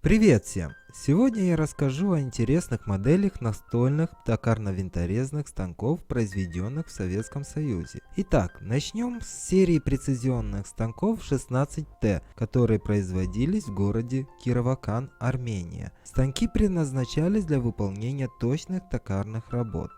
Привет всем! Сегодня я расскажу о интересных моделях настольных токарно-винторезных станков, произведенных в Советском Союзе. Итак, начнем с серии прецизионных станков 16Т, которые производились в городе Кировакан, Армения. Станки предназначались для выполнения точных токарных работ.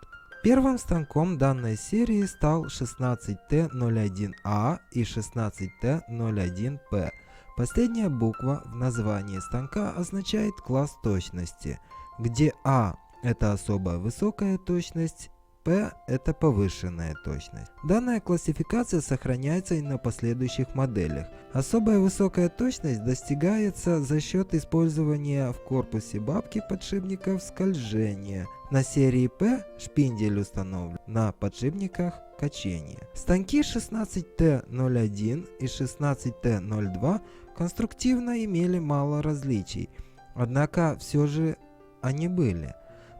Первым станком данной серии стал 16Т01А и 16Т01П. Последняя буква в названии станка означает класс точности, где А – это особая высокая точность, П – это повышенная точность. Данная классификация сохраняется и на последующих моделях. Особая высокая точность достигается за счет использования в корпусе бабки подшипников скольжения. На серии П шпиндель установлен на подшипниках качения. Станки 16Т01 и 16Т02 конструктивно имели мало различий, однако все же они были.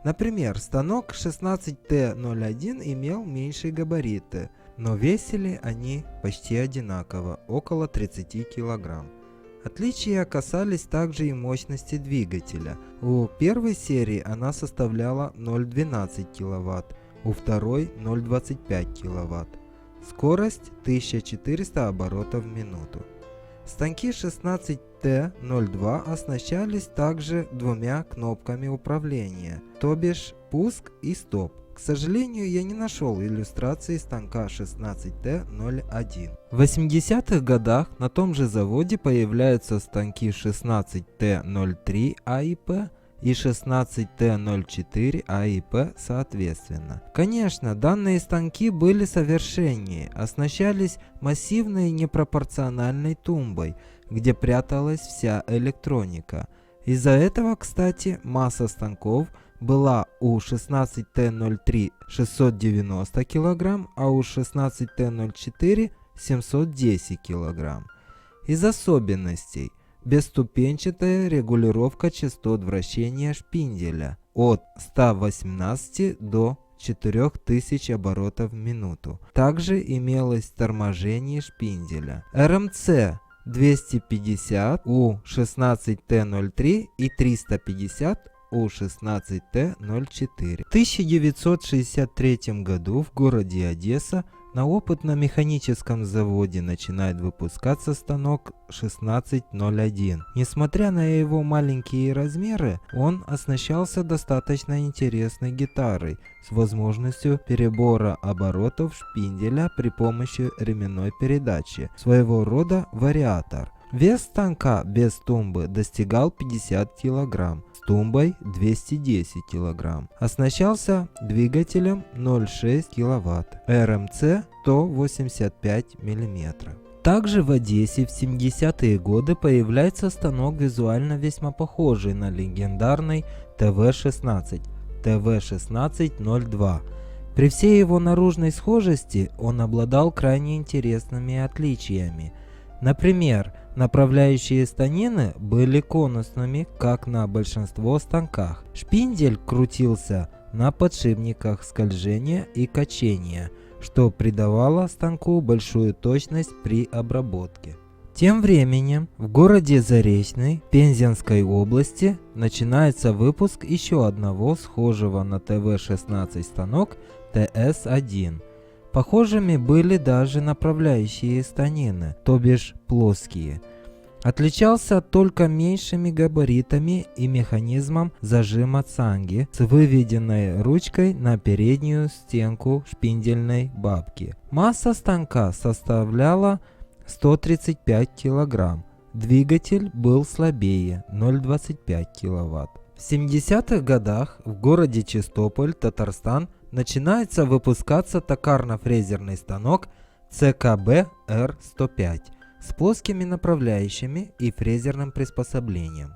Например, станок 16Т01 имел меньшие габариты, но весили они почти одинаково, около 30 кг. Отличия касались также и мощности двигателя. У первой серии она составляла 0,12 кВт, у второй 0,25 кВт. Скорость 1400 оборотов в минуту. Станки 16Т02 оснащались также двумя кнопками управления, то бишь пуск и стоп. К сожалению, я не нашел иллюстрации станка 16Т01. В 80-х годах на том же заводе появляются станки 16Т03 А и П и 16Т04 А и П соответственно. Конечно, данные станки были совершеннее, оснащались массивной непропорциональной тумбой, где пряталась вся электроника. Из-за этого, кстати, масса станков была у 16Т03 690 кг, а у 16Т04 710 кг. Из особенностей: бесступенчатая регулировка частот вращения шпинделя от 118 до 4000 оборотов в минуту. Также имелось торможение шпинделя. РМЦ 250 у 16Т03 и 350 у 16Т04. В 1963 году в городе Одесса на опытно-механическом заводе начинает выпускаться станок 1601. Несмотря на его маленькие размеры, он оснащался достаточно интересной гитарой с возможностью перебора оборотов шпинделя при помощи ременной передачи, своего рода вариатор. Вес станка без тумбы достигал 50 кг, с тумбой 210 кг. Оснащался двигателем 0,6 кВт, РМЦ 185 мм. Также в Одессе в 70-е годы появляется станок, визуально весьма похожий на легендарный ТВ-16, ТВ-1602. При всей его наружной схожести он обладал крайне интересными отличиями. Например, направляющие станины были конусными, как на большинство станках. Шпиндель крутился на подшипниках скольжения и качения, что придавало станку большую точность при обработке. Тем временем в городе Заречный Пензенской области начинается выпуск еще одного схожего на ТВ-16 станок ТС-1. Похожими были даже направляющие станины, то бишь плоские. Отличался только меньшими габаритами и механизмом зажима цанги с выведенной ручкой на переднюю стенку шпиндельной бабки. Масса станка составляла 135 кг. Двигатель был слабее, 0,25 кВт. В 70-х годах в городе Чистополь, Татарстан, начинается выпускаться токарно-фрезерный станок ЦКБ-Р105 с плоскими направляющими и фрезерным приспособлением.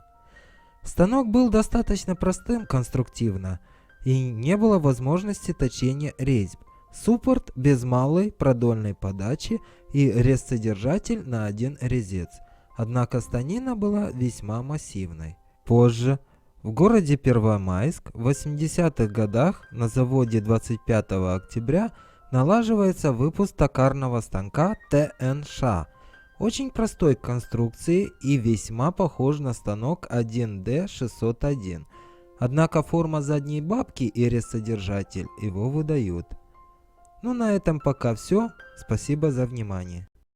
Станок был достаточно простым конструктивно и не было возможности точения резьб. Суппорт без малой продольной подачи и резцедержатель на один резец. Однако станина была весьма массивной. Позже в городе Первомайск в 80-х годах на заводе 25 октября налаживается выпуск токарного станка ТНШ Очень простой конструкции и весьма похож на станок 1D601. Однако форма задней бабки и резцесодержатель его выдают. Ну на этом пока все. Спасибо за внимание.